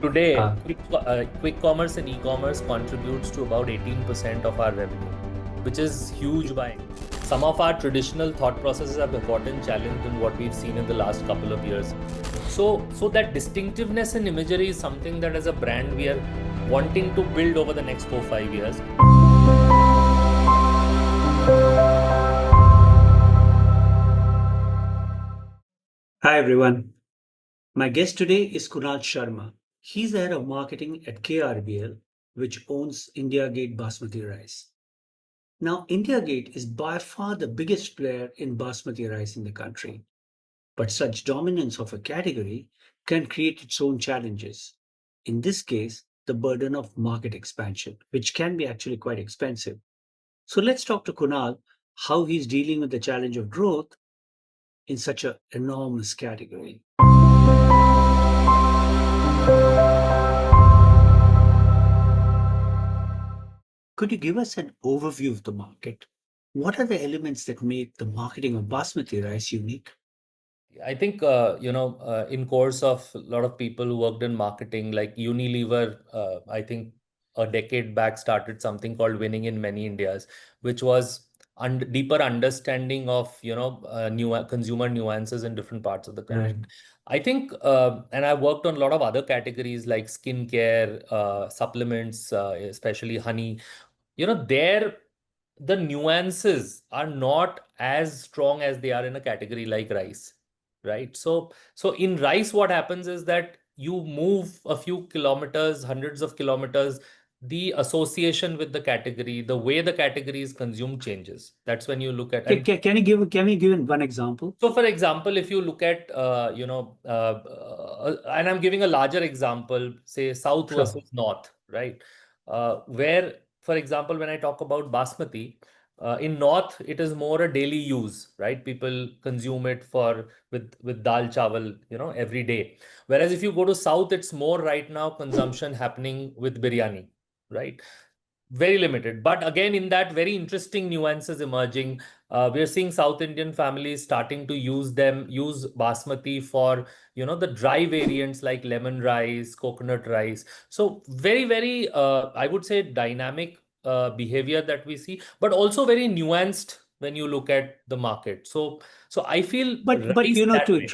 Today, Uh, quick commerce and e-commerce contributes to about 18% of our revenue, which is huge by some of our traditional thought processes have gotten challenged in what we've seen in the last couple of years. So that distinctiveness in imagery is something that as a brand we are wanting to build over the next 4 5 years. Hi everyone. My guest today is Kunal Sharma. He's the head of marketing at KRBL, which owns India Gate Basmati Rice. Now, India Gate is by far the biggest player in basmati rice in the country, but such dominance of a category can create its own challenges. In this case, the burden of market expansion, which can be actually quite expensive. So let's talk to Kunal how he's dealing with the challenge of growth in such an enormous category. Could you give us an overview of the market? What are the elements that make the marketing of basmati rice unique? I think in course of a lot of people who worked in marketing, like Unilever, I think a decade back started something called Winning in Many Indias, which was deeper understanding of new consumer nuances in different parts of the country. Right. I think, and I worked on a lot of other categories like skincare, supplements, especially honey. There the nuances are not as strong as they are in a category like rice, right? So in rice, what happens is that you move a few kilometers, hundreds of kilometers, the association with the category, the way the category is consumed changes. That's when you look at, and Can you give one example? so, for example, if you look at, and I'm giving a larger example, say South Sure. versus North, right? Where, for example, when I talk about Basmati, in North, it is more a daily use, right? People consume it for with dal chawal, every day. Whereas if you go to South, it's more right now consumption happening with biryani, right? Very limited. But again, in that very interesting nuances emerging, we are seeing South Indian families starting to use basmati for, the dry variants like lemon rice, coconut rice. So very, very, I would say dynamic behavior that we see, but also very nuanced when you look at the market. So I feel But rice that way.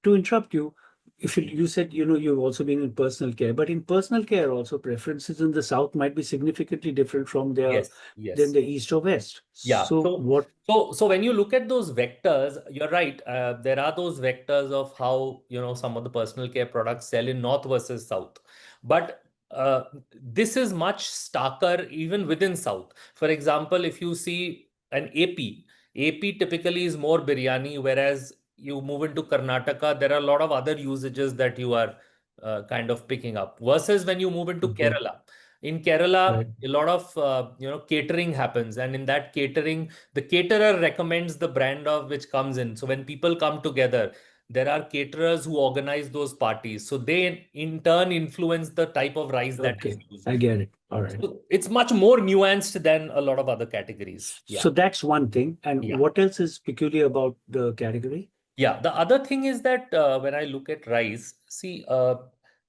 to interrupt you, if you said you've also been in personal care, but in personal care also preferences in the south might be significantly different from their Yes, than yes. the east or west. Yeah. So what? So when you look at those vectors, you're right. There are those vectors of how, some of the personal care products sell in North versus South. But this is much starker even within South. For example, if you see an AP typically is more biryani, whereas you move into Karnataka, there are a lot of other usages that you are kind of picking up. Versus when you move into Okay. Kerala. In Kerala, Right. a lot of catering happens, and in that catering, the caterer recommends the brand of which comes in. So when people come together, there are caterers who organize those parties. So they in turn influence the type of rice that is Okay. used. I get it. All right. So it's much more nuanced than a lot of other categories. Yeah. So that's one thing. And Yeah. what else is peculiar about the category? Yeah, the other thing is that when I look at rice, see,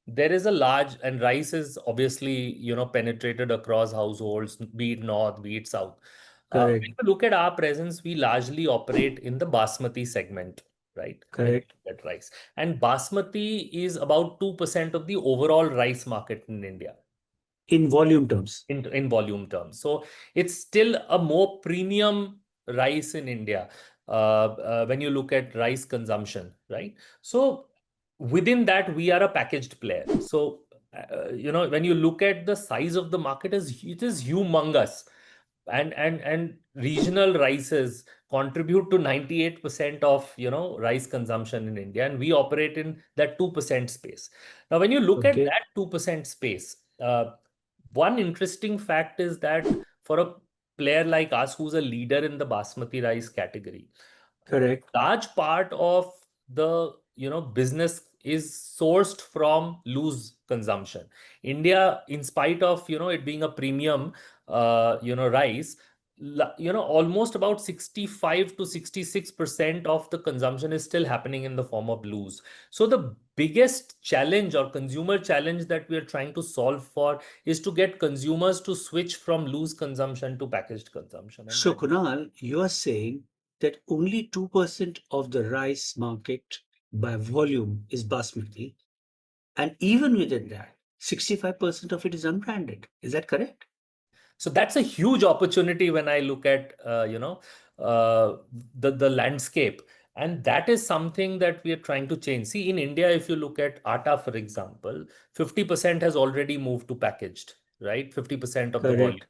there is a large, and rice is obviously, penetrated across households, be it north, be it south. When Correct. you look at our presence, we largely operate in the basmati segment, right? When you Correct. look at rice. And basmati is about 2% of the overall rice market in India In volume terms. in volume terms. So it's still a more premium rice in India when you look at rice consumption, right? So within that, we are a packaged player. So when you look at the size of the market, it is humongous, and regional rices contribute to 98% of rice consumption in India, and we operate in that 2% space. Now, when you look at Okay. that 2% space, one interesting fact is that for a player like us who's a leader in the basmati rice category, Correct. large part of the business is sourced from loose consumption. India, in spite of it being a premium rice, almost about 65 to 66% of the consumption is still happening in the form of loose. So the biggest challenge or consumer challenge that we are trying to solve for is to get consumers to switch from loose consumption to packaged consumption. And So, Kunal, you are saying that only 2% of the rice market by volume is basmati, and even within that, 65% of it is unbranded. Is that correct? so that's a huge opportunity when I look at uh, the landscape, and that is something that we are trying to change. See, in India, if you look at atta, for example, 50% has already moved to packaged, right? 50% of the volume. Correct.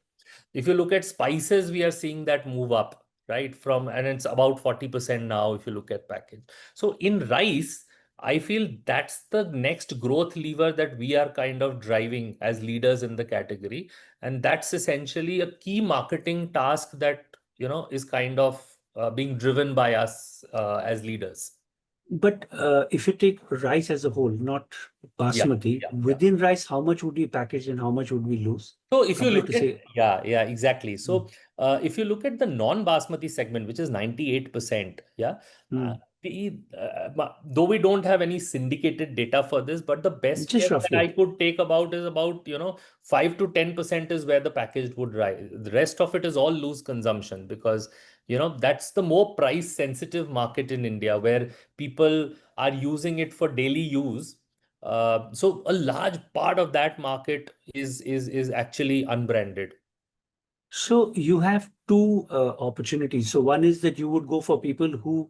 If you look at spices, we are seeing that move up, right? And it's about 40% now if you look at package. So in rice, I feel that's the next growth lever that we are kind of driving as leaders in the category. And that's essentially a key marketing task that, is kind of being driven by us as leaders. But if you take rice as a whole, not Yeah, basmati, yeah, yeah. within rice, how much would be packaged and how much would we lose So if you compared look to at, say, yeah, exactly. mm, So if you look at the non-Basmati segment, which is 98%, yeah, mm, though we don't have any syndicated data for this, but the best guess just that I roughly? could take about is about, 5 to 10% is where the packaged would rise. The rest of it is all loose consumption because, that's the more price sensitive market in India where people are using it for daily use. So a large part of that market is actually unbranded. So you have two opportunities. So one is that you would go for people who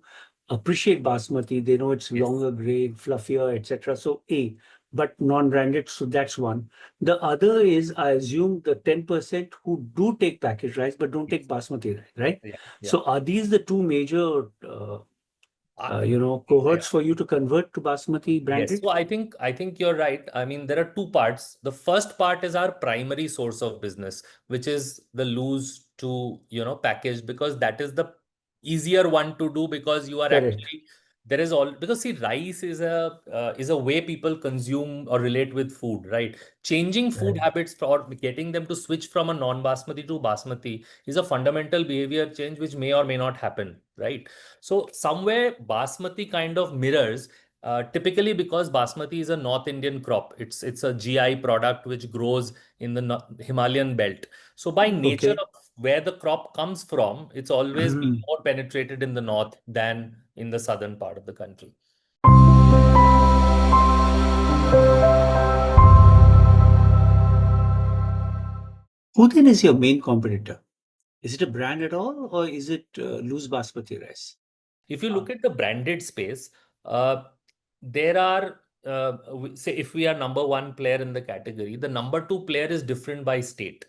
appreciate basmati. They know it's Yes. longer grain, fluffier, etc. So A, but non-branded. So that's one. The other is, I assume, the 10% who do take packaged rice but don't take Yes. basmati rice, right? Yeah. Yeah. So are these the two major, I, cohorts for you to convert to basmati Yes, branded? so I think you're right. I mean, there are two parts. The first part is our primary source of business, which is the loose to, package because that is the easier one to do because you are Correct. actually there is all because see rice is a way people consume or relate with food, right? Changing food Right. habits for getting them to switch from a non-basmati to basmati is a fundamental behavior change which may or may not happen, right? So somewhere basmati kind of mirrors typically because basmati is a North Indian crop. It's a GI product which grows in the Himalayan belt. So by nature Okay. of where the crop comes from, it's always been more penetrated in the north than in the southern part of the country. Who then is your main competitor? Is it a brand at all, or is it loose basmati rice? If you look at the branded space, uh, there are say if we are number one player in the category, the number two player is different by state.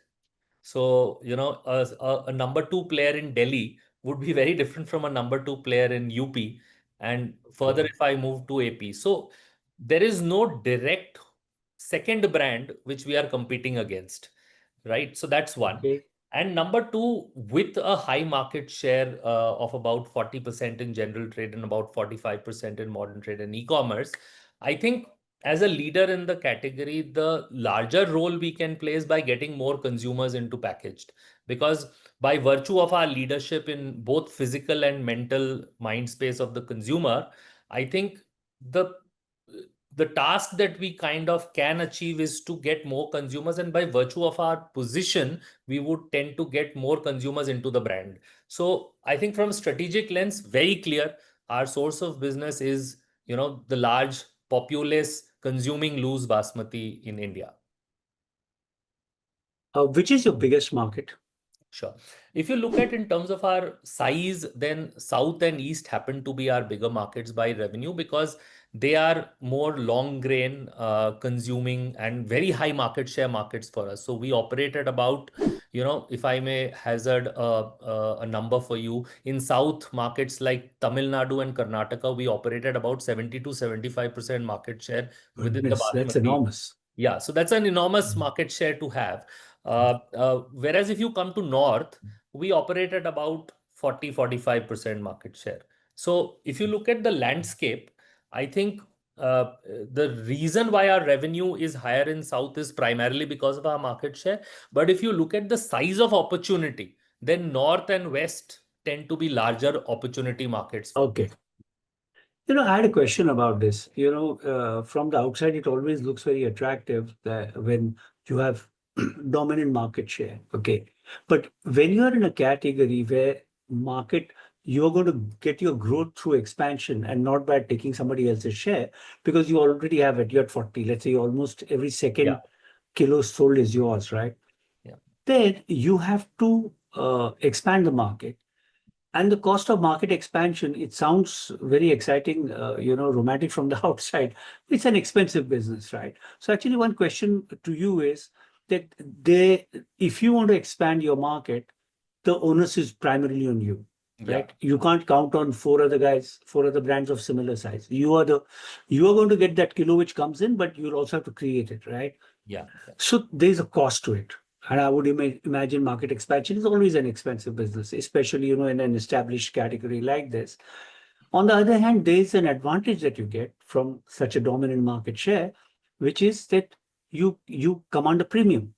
So, a number two player in Delhi would be very different from a number two player in UP. And further, Okay. if I move to AP. So, there is no direct second brand which we are competing against, right? So, that's one. Okay. And number two, with a high market share of about 40% in general trade and about 45% in modern trade and e-commerce, I think as a leader in the category, the larger role we can play is by getting more consumers into packaged. Because by virtue of our leadership in both physical and mental mind space of the consumer, I think the the task that we kind of can achieve is to get more consumers, and by virtue of our position we would tend to get more consumers into the brand. So I think from strategic lens, very clear, our source of business is the large populace consuming loose basmati in India. Which is your biggest market? Sure. If you look at in terms of our size, then South and East happen to be our bigger markets by revenue because they are more long grain consuming and very high market share markets for us. So we operate at about, if I may hazard a number for you, in South markets like Tamil Nadu and Karnataka, we operate at about 70 to 75% market share within the Goodness, that's Basmati. enormous. Yeah, so that's an enormous Mm. market share to have. Whereas if you come to North, we operate at about 40-45% market share. So if you look at the landscape, I think the reason why our revenue is higher in South is primarily because of our market share. But if you look at the size of opportunity, then North and West tend to be larger opportunity markets for Okay. I had a question about this. From the outside, it always looks very attractive that when you have dominant market share. Okay. But when you are in a category where market, you're going to get your growth through expansion and not by taking somebody else's share because you already have it. You're at 40. Let's say almost every Yeah, second kilo sold is yours, right? yeah, Then you have to expand the market. And the cost of market expansion, it sounds very exciting, romantic from the outside. It's an expensive business, right? So actually, one question to you is that if you want to expand your market, the onus is primarily on you, yeah, right? You can't count on four other guys, four other brands of similar size. You are going to get that kilo which comes in, but you'll also have to create it, right? yeah, yeah, So there's a cost to it. And I would imagine market expansion is always an expensive business, especially, in an established category like this. On the other hand, there's an advantage that you get from such a dominant market share, which is that you command a premium.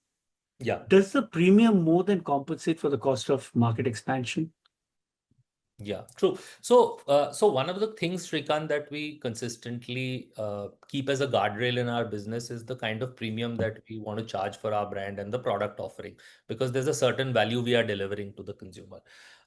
yeah. Does the premium more than compensate for the cost of market expansion? Yeah, true. So one of the things, Shrikant, that we consistently keep as a guardrail in our business is the kind of premium that we want to charge for our brand and the product offering, because there's a certain value we are delivering to the consumer.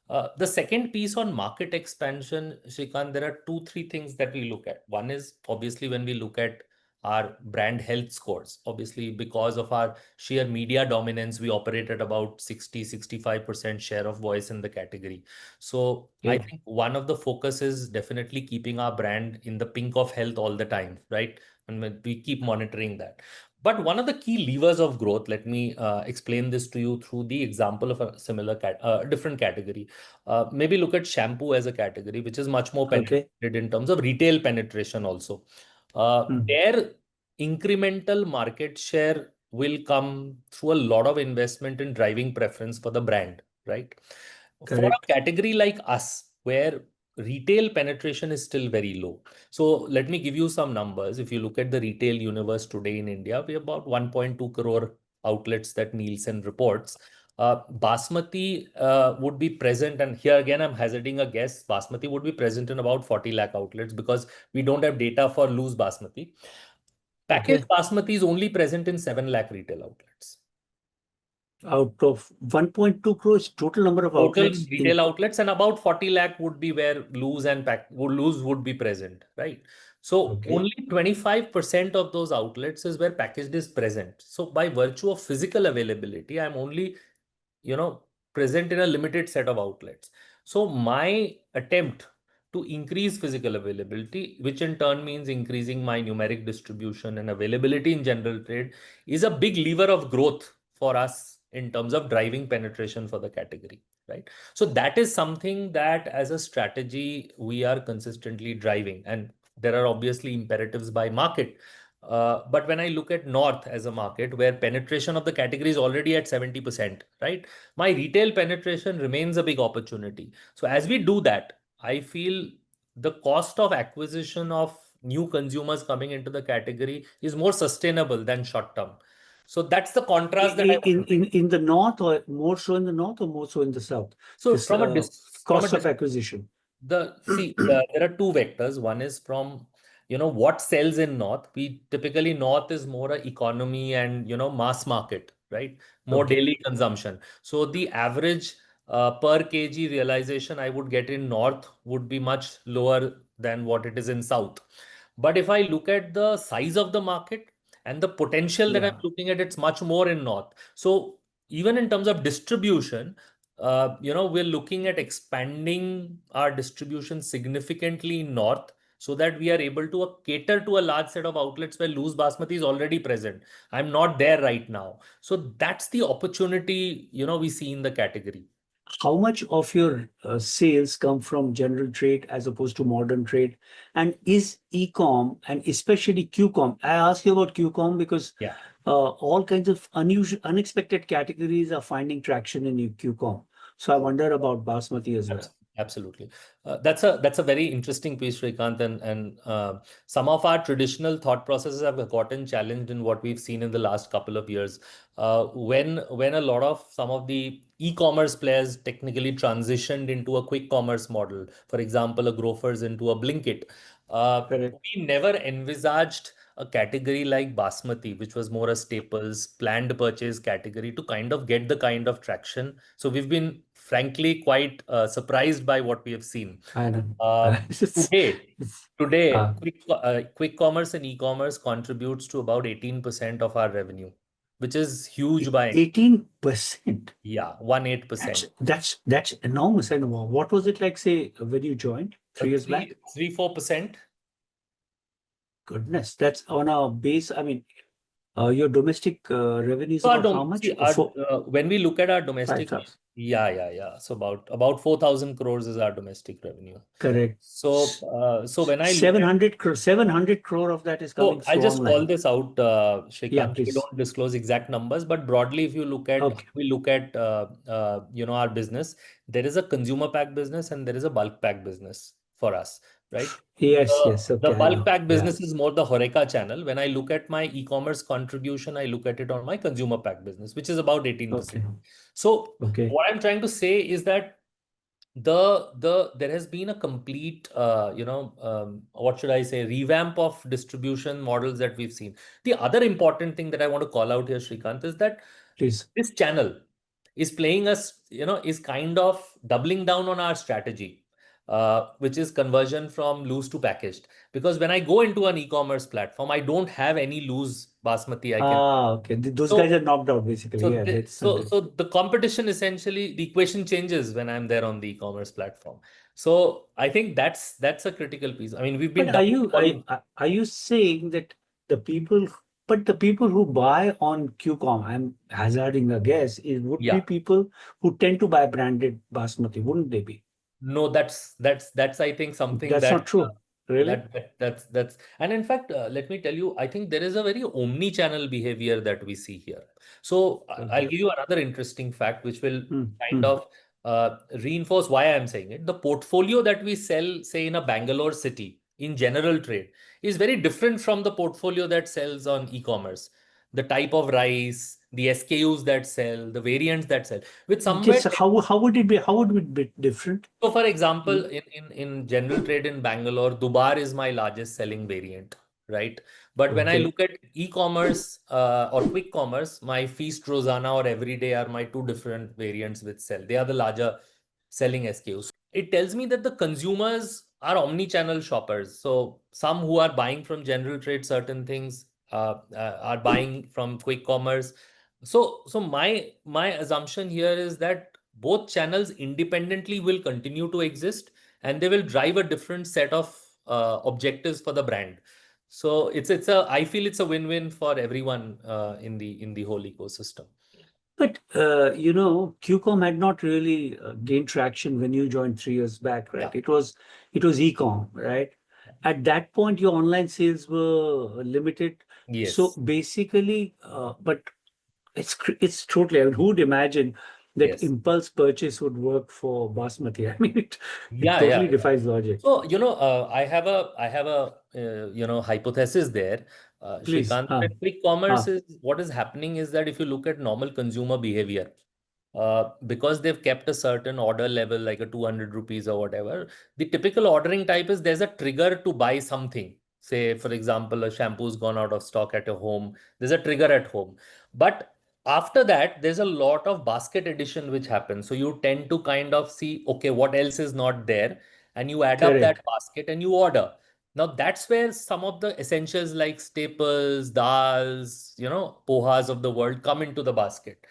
The second piece on market expansion, Shrikant, there are two, three things that we look at. One is obviously when we look at our brand health scores. Obviously, because of our sheer media dominance, we operate at about 60-65% share of voice in the category. So I Okay. think one of the focus is definitely keeping our brand in the pink of health all the time, right? And we keep monitoring that. But one of the key levers of growth, let me explain this to you through the example of a different category. Maybe look at shampoo as a category, which is much more Okay. penetrated in terms of retail penetration also. Hmm. Their incremental market share will come through a lot of investment in driving preference for the brand, right? For a Correct. category like us, where retail penetration is still very low. So let me give you some numbers. If you look at the retail universe today in India, we have about 1.2 crore outlets that Nielsen reports. Basmati would be present, and here again, I'm hazarding a guess. Basmati would be present in about 40 lakh outlets because we don't have data for loose Basmati. Packaged Okay. Basmati is only present in 7 lakh retail outlets. Out of 1.2 crores total number of Total outlets in. retail outlets, and about 40 lakh would be where loose would be present, right? So Okay. only 25% of those outlets is where packaged is present. So by virtue of physical availability, I'm only, you know, present in a limited set of outlets. So my attempt to increase physical availability, which in turn means increasing my numeric distribution and availability in general trade, is a big lever of growth for us in terms of driving penetration for the category, right? So that is something that as a strategy we are consistently driving, and there are obviously imperatives by market. But when I look at North as a market where penetration of the category is already at 70%, right? My retail penetration remains a big opportunity. So as we do that, I feel the cost of acquisition of new consumers coming into the category is more sustainable than short term. So that's the contrast that I want to bring. In the north, or more so in the north, or more so in the south? So This from a cost of acquisition. there are two vectors. One is from, what sells in North. We typically North is more a economy and, mass market, right? More Okay. daily consumption. So the average per kg realization I would get in North would be much lower than what it is in South. But if I look at the size of the market and the potential that I'm Yeah. looking at, it's much more in North. So even in terms of distribution, we're looking at expanding our distribution significantly north so that we are able to cater to a large set of outlets where loose basmati is already present. I'm not there right now. So that's the opportunity, we see in the category. How much of your sales come from general trade as opposed to modern trade? And is e-com and especially Q-com? I ask you about Q-com because Yeah. all kinds of unusual, unexpected categories are finding traction in Q-com. So I wonder about Basmati as well. Absolutely. That's a very interesting piece, Shrikant, and some of our traditional thought processes have gotten challenged in what we've seen in the last couple of years. When a lot of some of the e-commerce players technically transitioned into a quick commerce model, for example, a Grofers into a Blinkit, Correct. we never envisaged a category like Basmati, which was more a staples, planned purchase category, to kind of get the kind of traction. So we've been frankly quite surprised by what we have seen. I know. Uh, It's, today, it's, today, uh, quick commerce and e-commerce contributes to about 18% of our revenue, which is huge by 18%. yeah, 18%. That's enormous. And what was it like, say, when you joined 3 years back? 4%. Goodness, that's on a base. I mean, your domestic revenue is So about how much? see, our, For when we look at our domestic, 5,000. yeah. So about 4,000 crores is our domestic revenue. Correct. So when I look at 700 crore of that is coming So I'll through just call online. this out, Yeah, Shrikant. We please. don't disclose exact numbers, but broadly, if you look at Okay. our business, there is a consumer pack business and there is a bulk pack business for us, right? Yes, The, yes. the Okay, I bulk know. pack Yeah. business is more the Horeca channel. When I look at my e-commerce contribution, I look at it on my consumer pack business, which is about 18%. Okay. So Okay. what I'm trying to say is that there has been a complete what should I say, revamp of distribution models that we've seen. The other important thing that I want to call out here, Shrikant, is that Please. this channel is playing us, is kind of doubling down on our strategy, which is conversion from loose to packaged. Because when I go into an e-commerce platform, I don't have any loose basmati I can. Ah, okay. Those guys So are knocked out basically. so Yeah, the, that's so something. so the competition, essentially the equation changes when I'm there on the e-commerce platform. So I think that's a critical piece. I mean, we've But been doubling volume. are you saying that the people, but the people who buy on QCOM, I'm hazarding a guess, it would be Yeah. people who tend to buy branded basmati, wouldn't they be? No, that's I think something That's that not true. Really? that's and in fact, let me tell you, I think there is a very omni-channel behavior that we see here. So I'll Okay. give you another interesting fact which will Hmm, kind hmm. of reinforce why I'm saying it. The portfolio that we sell, say in a Bangalore city in general trade, is very different from the portfolio that sells on e-commerce. The type of rice, the SKUs that sell, the variants that sell, with somewhere. Just how would it be? How would it be different? So, for example, In in general trade in Bangalore, Dubar is my largest selling variant, right? But when I okay. look at e-commerce or quick commerce, my Feast Rosanna or Everyday are my two different variants which sell. They are the larger selling SKUs. It tells me that the consumers are omni-channel shoppers. So some who are buying from general trade certain things are buying from quick commerce. So my assumption here is that both channels independently will continue to exist and they will drive a different set of objectives for the brand. So it's a I feel it's a win-win for everyone in the whole ecosystem. But QCOM had not really gained traction when you joined 3 years back, right? Yeah. It was ecom, right? At that point, your online sales were limited. So Yes. basically, but it's totally. I mean, who'd imagine that Yes. impulse purchase would work for basmati? I mean, it Yeah, yeah, totally yeah. defies logic. So, I have a hypothesis there, Please, Shrikant. That quick commerce huh, is what is happening is that if you look at normal consumer behavior, because they've kept a certain order level, like a 200 rupees or whatever, the typical ordering type is there's a trigger to buy something. Say, for example, a shampoo's gone out of stock at a home. There's a trigger at home. But after that, there's a lot of basket addition which happens. So you tend to kind of see, okay, what else is not there? And you add up that correct. basket and you order. Now that's where some of the essentials like staples, dals, pohas of the world come into the basket.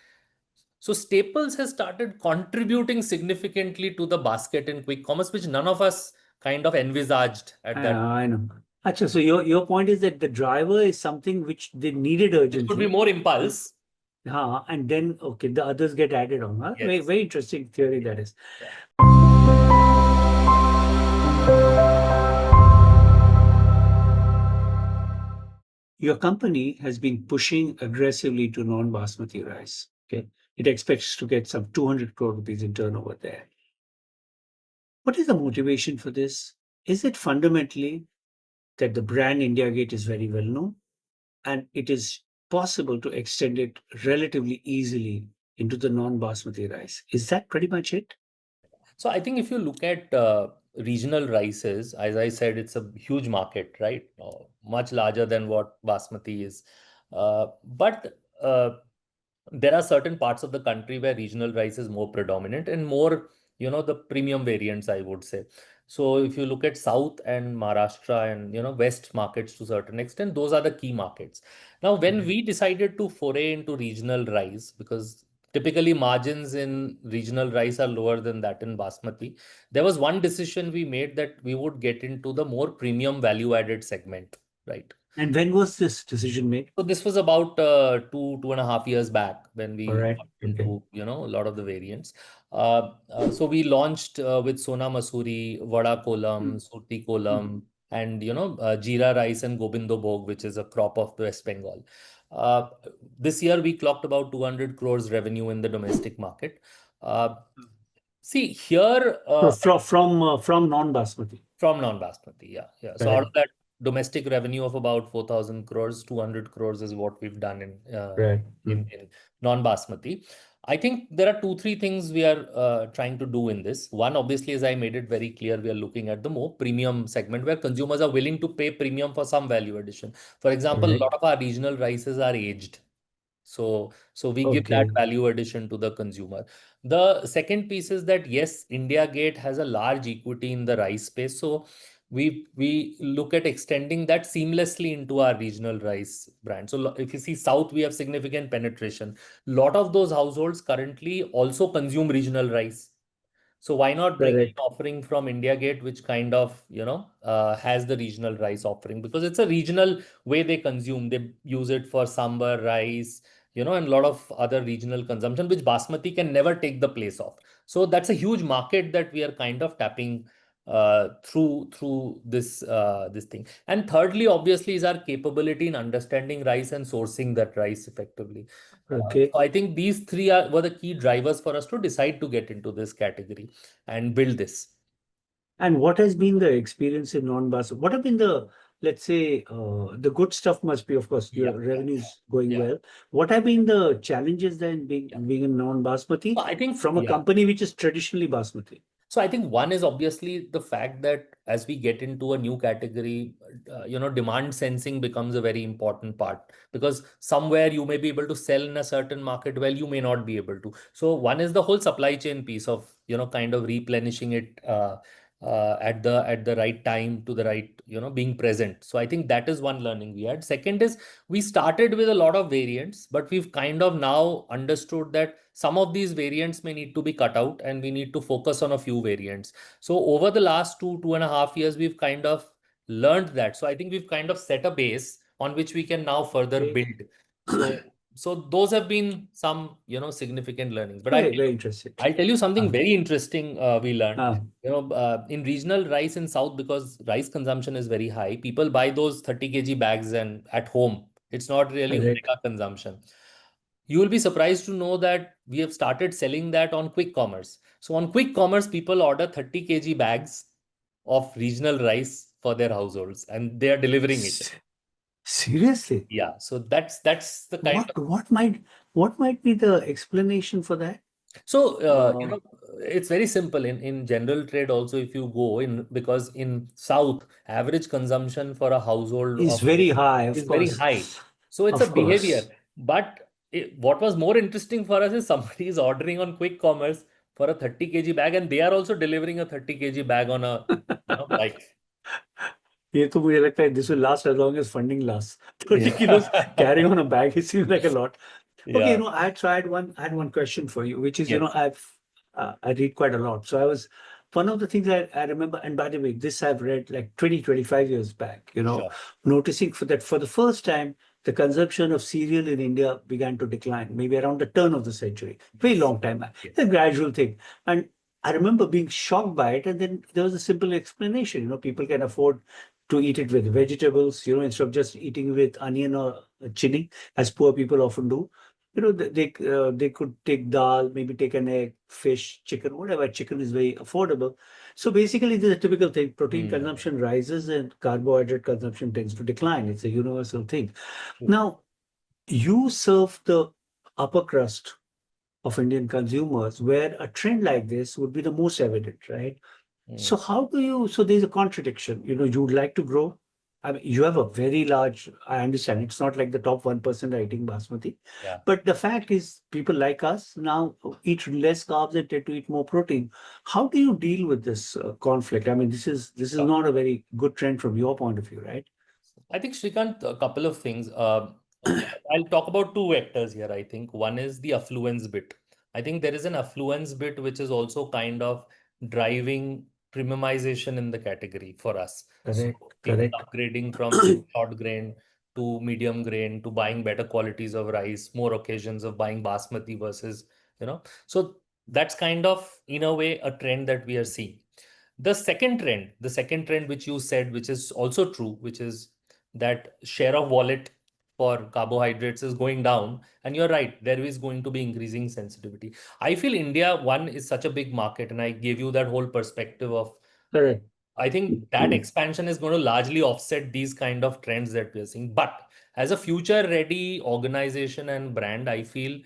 So staples has started contributing significantly to the basket in quick commerce, which none of us kind of envisaged at that. I know. Actually, so your point is that the driver is something which they needed It could be urgently, more and impulse. and then okay, the others get added on. Huh? Very Yes. very interesting theory that is. Yeah. Your company has been pushing aggressively to non-basmati rice. Okay, it expects to get some 200 crore rupees in turnover there. What is the motivation for this? Is it fundamentally that the brand India Gate is very well known and it is possible to extend it relatively easily into the non-basmati rice? Is that pretty much it? So I think if you look at regional rices, as I said, it's a huge market, right? Much larger than what basmati is. But there are certain parts of the country where regional rice is more predominant and more, the premium variants, I would say. So if you look at South and Maharashtra and, West markets to certain extent, those are the key markets. Now, when Right. we decided to foray into regional rice, because typically margins in regional rice are lower than that in basmati, there was one decision we made that we would get into the more premium value added segment, right? And when was this decision made? So this was about 2.5 years back when All we right. got Okay. into, a lot of the variants. So we launched with Sona Masuri, Vada Kolam, Surti Kolam, and Jeera rice and Gobindo Bhog, which is a crop of West Bengal. Uh, this year we clocked about 200 crores revenue in the domestic market. Uh, See here, So from non-basmati. from non-basmati, yeah, yeah. So out of Correct. that domestic revenue of about 4,000 crores, 200 crores is what we've done Right. in non-basmati. I think there are two, three things we are trying to do in this. One, obviously, as I made it very clear, we are looking at the more premium segment where consumers are willing to pay premium for some value addition. For example, a Correct. lot of our regional rices are aged. So we give that Okay. value addition to the consumer. The second piece is that yes, India Gate has a large equity in the rice space. So we look at extending that seamlessly into our regional rice brand. So if you see South, we have significant penetration. Lot of those households currently also consume regional rice. So why not bring an Correct. offering from India Gate, which kind of, has the regional rice offering because it's a regional way they consume. They use it for sambar rice, and a lot of other regional consumption, which Basmati can never take the place of. So that's a huge market that we are kind of tapping through this thing. And thirdly, obviously, is our capability in understanding rice and sourcing that rice effectively. Okay. So I think these three were the key drivers for us to decide to get into this category and build this. And what has been the experience in non-basmati? What have been the, let's say, the good stuff must be, of course, Yeah, your yeah, revenues going yeah, well. What have been the challenges then being a non-basmati So I think, from a yeah. company which is traditionally basmati? So I think one is obviously the fact that as we get into a new category, demand sensing becomes a very important part because somewhere you may be able to sell in a certain market, well, you may not be able to. So one is the whole supply chain piece of, kind of replenishing it at the right time to the right, being present. So I think that is one learning we had. Second is we started with a lot of variants, but we've kind of now understood that some of these variants may need to be cut out and we need to focus on a few variants. So over the last 2.5 years, we've kind of learned that. So I think we've kind of set a base on which we can now further Okay. build. So those have been some, significant learnings. But Very, very interesting. I'll tell you something Uh, very interesting we learned. uh, In regional rice in South, because rice consumption is very high, people buy those 30 kg bags and at home. It's not really correct. omega consumption. You will be surprised to know that we have started selling that on quick commerce. So on quick commerce, people order 30 kg bags of regional rice for their households and they are delivering it. S- Seriously, Yeah. So that's the kind what of. what might what might be the explanation for that? So, Uh, it's very simple in general trade also if you go in because in South, average consumption for a household is of very high, of is very course, high. So it's a of behavior. course. But what was more interesting for us is somebody is ordering on quick commerce for a 30 kg bag and they are also delivering a 30 kg bag on a bike. ये तो मुझे लगता है this will last as long as funding lasts. 30 kilos Yeah. carrying on a bag, it seems like a lot. Okay, Yeah. I had one question for you, which is, Yes. I read quite a lot. So I was, one of the things I remember, and by the way, this I've read like 20, 25 years back, Sure. noticing for the first time, the consumption of cereal in India began to decline, maybe around the turn of the century, very Yes. long time back. Yes. It's a gradual thing. And I remember being shocked by it. And then there was a simple explanation, people can afford to eat it with vegetables, instead of just eating with onion or chili, as poor people often do. they could take dal, maybe take an egg, fish, chicken, whatever. Chicken is very affordable. So basically, this is a typical thing. Protein Hmm. consumption rises and carbohydrate consumption tends to decline. It's a universal thing. True. Now, you serve the upper crust of Indian consumers, where a trend like this would be the most evident, right? Hmm. So how do you, so there's a contradiction, you would like to grow. I mean, you have a very large, I understand it's not like the top 1% are eating basmati, Yeah. but the fact is people like us now eat less carbs and tend to eat more protein. How do you deal with this conflict? I mean, this is Sure. not a very good trend from your point of view, right? I think Shrikant, a couple of things. I'll talk about two vectors here. I think one is the affluence bit. I think there is an affluence bit which is also kind of driving premiumization in the category for us. So Correct, people correct. upgrading from say short grain to medium grain to buying better qualities of rice, more occasions of buying basmati versus, so that's kind of in a way a trend that we are seeing. The second trend which you said, which is also true, which is that share of wallet for carbohydrates is going down. And you're right, there is going to be increasing sensitivity. I feel India, one, is such a big market, and I gave you that whole perspective of Correct. I think that expansion is going to largely offset these kind of trends that we're seeing. But as a future ready organization and brand, I feel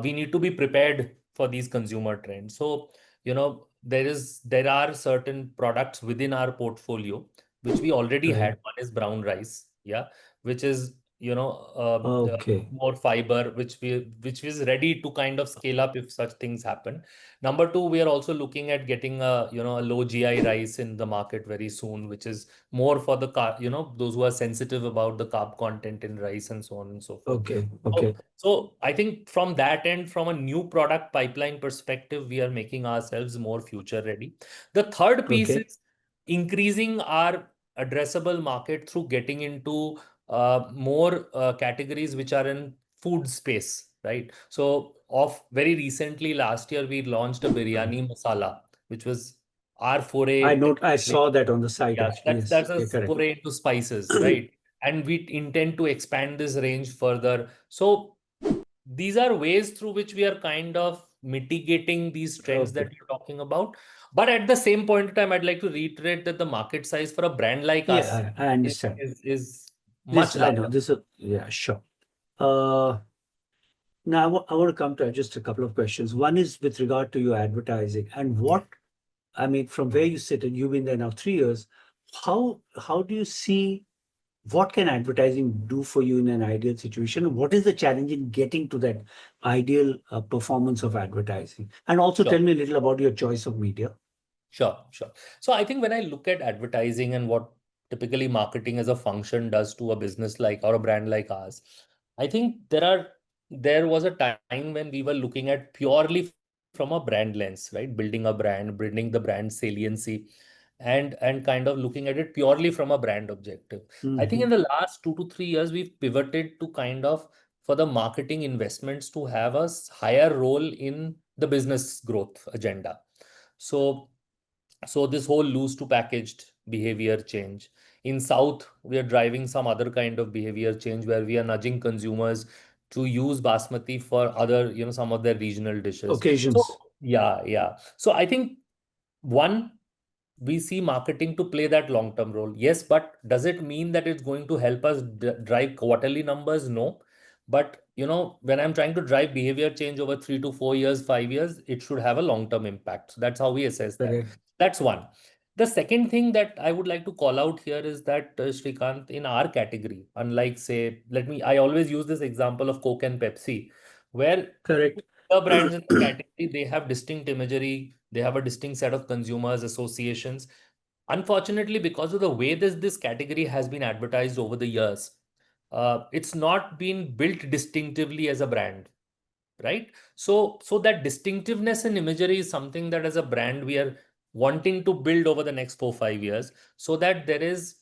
we need to be prepared for these consumer trends. So, there are certain products within our portfolio which we already Correct. had. One is brown rice, yeah, which is Okay. more fiber, which is ready to kind of scale up if such things happen. Number two, we are also looking at getting a low GI rice in the market very soon, which is more for the those who are sensitive about the carb content in rice and so on and so forth. Okay. So, Okay. so I think from that end, from a new product pipeline perspective, we are making ourselves more future ready. The third piece Okay. is increasing our addressable market through getting into more categories which are in food space, right? So, of very recently, last year, we launched a biryani masala, which was our I foray. note. I saw that on the site Yeah, actually. that's Yes. that's a Yeah. Correct. foray into spices, right? And we intend to expand this range further. So these are ways through which we are kind of mitigating these trends that Okay. you're talking about. But at the same point in time, I'd like to reiterate that the market size for a brand like us Yeah. I is understand. is, is much This I know. larger. This. Yeah. Sure. Uh, Now I want to come to just a couple of questions. One is with regard to your advertising and Yeah. what I mean from where you sit and you've been there now 3 years. How do you see what can advertising do for you in an ideal situation? What is the challenge in getting to that ideal performance of advertising? And also tell Sure. me a little about your choice of media. Sure, sure. So I think when I look at advertising and what typically marketing as a function does to a business like or a brand like ours, I think there was a time when we were looking at purely from a brand lens, right? Building a brand, building the brand saliency, and kind of looking at it purely from a brand objective. I think in Hmm. the last 2 to 3 years, we've pivoted to kind of for the marketing investments to have a higher role in the business growth agenda. So this whole loose to packaged behavior change. In South, we are driving some other kind of behavior change where we are nudging consumers to use basmati for other, some of their regional dishes. So Occasions. yeah, yeah. So I think one, we see marketing to play that long term role. Yes, but does it mean that it's going to help us drive quarterly numbers? No. But when I'm trying to drive behavior change over 3 to 4 years, 5 years, it should have a long term impact. So that's how we assess that. Correct. That's one. The second thing that I would like to call out here is that Shrikant, in our category, unlike say, I always use this example of Coke and Pepsi, where Correct. the brands in the category, they have distinct imagery, they have a distinct set of consumers associations. Unfortunately, because of the way this category has been advertised over the years, it's not been built distinctively as a brand, right? So that distinctiveness in imagery is something that as a brand we are wanting to build over the next 4 5 years, so that there is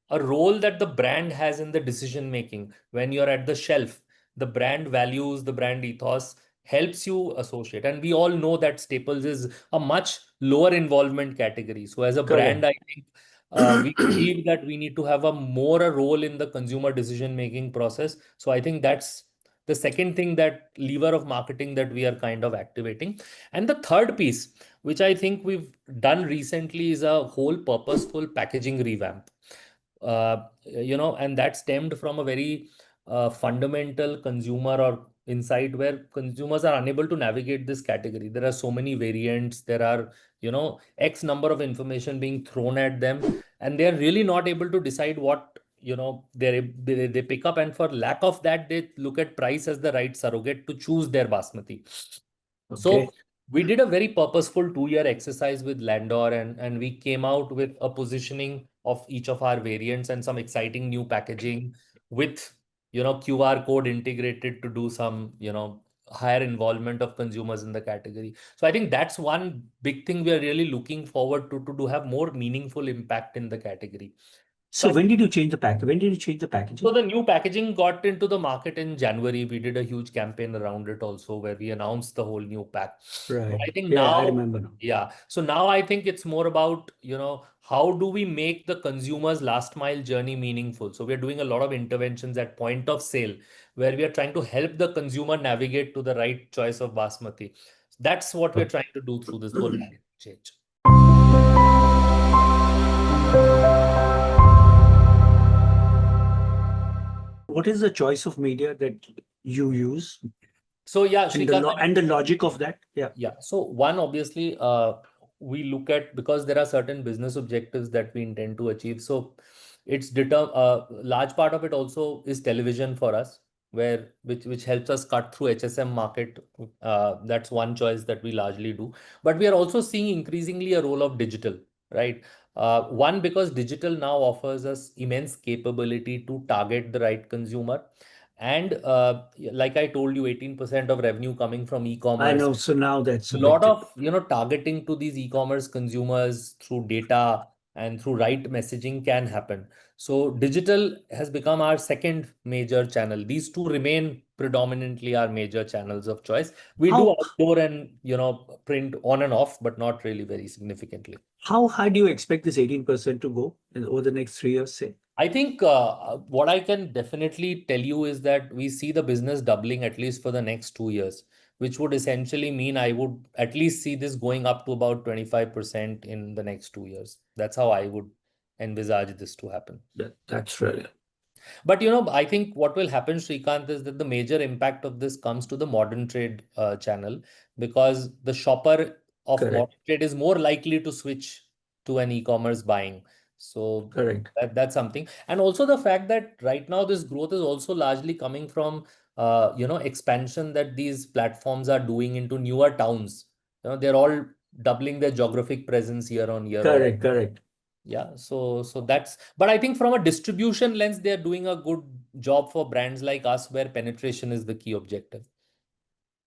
a role that the brand has in the decision making when you're at the shelf. The brand values, the brand ethos helps you associate, and we all know that staples is a much lower involvement category. So as a brand, Correct. I think we believe that we need to have a more a role in the consumer decision making process. So I think the second thing, that lever of marketing that we are kind of activating. And the third piece, which I think we've done recently, is a whole purposeful packaging revamp. And that stemmed from a very fundamental consumer or insight where consumers are unable to navigate this category. There are so many variants, there are, X number of information being thrown at them, and they're really not able to decide what, they pick up. And for lack of that, they look at price as the right surrogate to choose their basmati. Okay. So we did a very purposeful 2-year exercise with Landor, and we came out with a positioning of each of our variants and some exciting new packaging with, QR code integrated to do some, higher involvement of consumers in the category. So I think that's one big thing we are really looking forward to have more meaningful impact in the category. So So I when think did you change the pack? When did you change the so packaging? the new packaging got into the market in January. We did a huge campaign around it also, where we announced the whole new pack. But Right. I think Yeah, I now, remember now. yeah. So now I think it's more about, how do we make the consumer's last mile journey meaningful? So we're doing a lot of interventions at point of sale, where we are trying to help the consumer navigate to the right choice of basmati. That's what we're trying to do through this whole package change. What is the choice of media that you use So yeah, and the Shrikant, and the logic of that? Yeah. yeah. So one, obviously, we look at, because there are certain business objectives that we intend to achieve. So it's large part of it also is television for us, where which helps us cut through HSM market. That's one choice that we largely do. But we are also seeing increasingly a role of digital, right? One, because digital now offers us immense capability to target the right consumer. And like I told you, 18% of revenue coming from I e-commerce, know. So now that's a big lot thing. of, targeting to these e-commerce consumers through data and through right messaging can happen. So digital has become our second major channel. These two remain predominantly our major channels of choice. We do How outdoor and, print on and off, but not really very significantly. how high do you expect this 18% to go over the next 3 years, say? I think what I can definitely tell you is that we see the business doubling at least for the next 2 years, which would essentially mean I would at least see this going up to about 25% in the next 2 years. That's how I would envisage this to happen. That's really But I think what will happen, Srikanth, is that the major impact of this comes to the modern trade channel, because the shopper of correct. modern trade is more likely to switch to an e-commerce buying. So Correct. that's something. And also the fact that right now this growth is also largely coming from expansion that these platforms are doing into newer towns. They're all doubling their geographic presence year on year on. Correct. Correct. Yeah, so that's, but I think from a distribution lens, they're doing a good job for brands like us, where penetration is the key objective.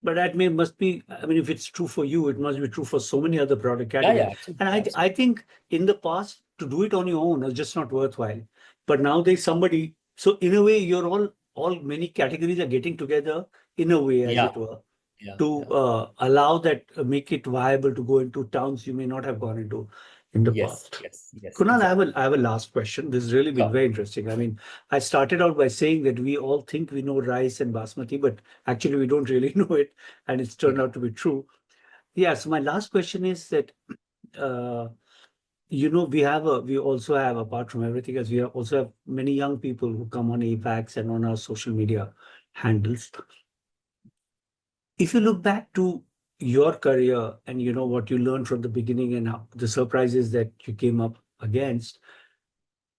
But that must be, I mean, if it's true for you, it must be true for so many other product Yeah, yeah, categories. And absolutely, I absolutely. think in the past, to do it on your own is just not worthwhile. But now there's somebody, so in a way, you're all many categories are getting together in a way, as Yeah, it were, yeah, to yeah. allow that, make it viable to go into towns you may not have gone into in the Yes, past. yes, yes, Kunal, exactly. I have a last question. This has really been Sure. very interesting. I mean, I started out by saying that we all think we know rice and basmati, but actually we don't really know it, and it's turned Yeah. out to be true. Yeah. So my last question is that, uh, we also have, apart from everything else, we also have many young people who come on APACs and on our social media handles. If you look back to your career and you know what you learned from the beginning and how, the surprises that you came up against,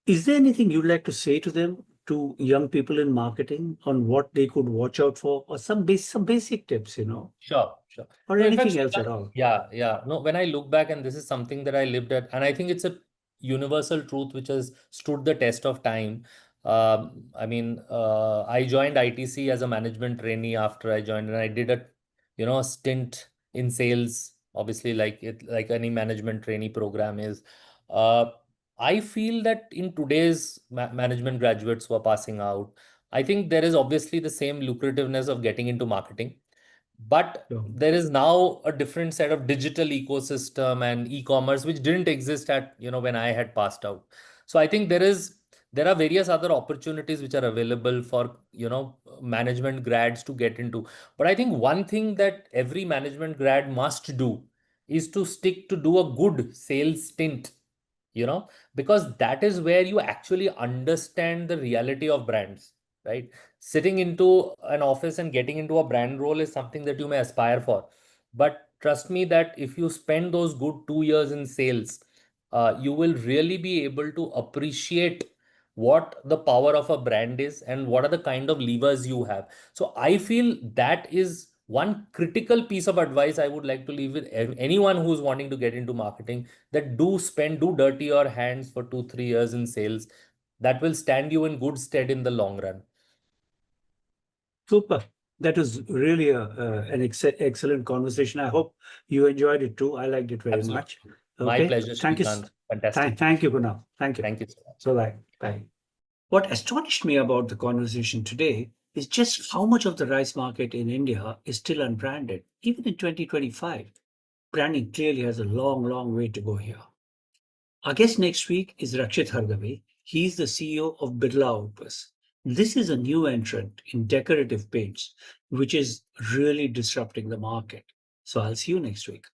is there anything you'd like to say to them, to young people in marketing, on what they could watch out for, or some basic tips, Sure, sure. or No, in fact, anything else Shrikant, at all? yeah, yeah. No, when I look back, and this is something that I lived at, and I think it's a universal truth which has stood the test of time. I mean, I joined ITC as a management trainee after I joined, and I did a, stint in sales, obviously, like any management trainee program is. Uh, I feel that in today's management graduates who are passing out, I think there is obviously the same lucrativeness of getting into marketing, but So, there is now a different set of digital ecosystem and e-commerce which didn't exist at, when I had passed out. So I think there are various other opportunities which are available for, management grads to get into. But I think one thing that every management grad must do is to stick to do a good sales stint, because that is where you actually understand the reality of brands, right? Sitting into an office and getting into a brand role is something that you may aspire for. But trust me that if you spend those good 2 years in sales, you will really be able to appreciate what the power of a brand is and what are the kind of levers you have. So I feel that is one critical piece of advice I would like to leave with anyone who's wanting to get into marketing, that do dirty your hands for 2 3 years in sales. That will stand you in good stead in the long run. Super. That was really an excellent conversation. I hope you enjoyed it too. I liked it very much. Absolutely. My Okay. pleasure, Srikanth. Fantastic. Thank you, Kunal. Thank you. Thank you so much. So, bye. Bye. What astonished me about the conversation today is just how much of the rice market in India is still unbranded, even in 2025. Branding clearly has a long, long way to go here. Our guest next week is Rakshit Hargave. He's the CEO of Birla Opus. This is a new entrant in decorative paints, which is really disrupting the market. So I'll see you next week.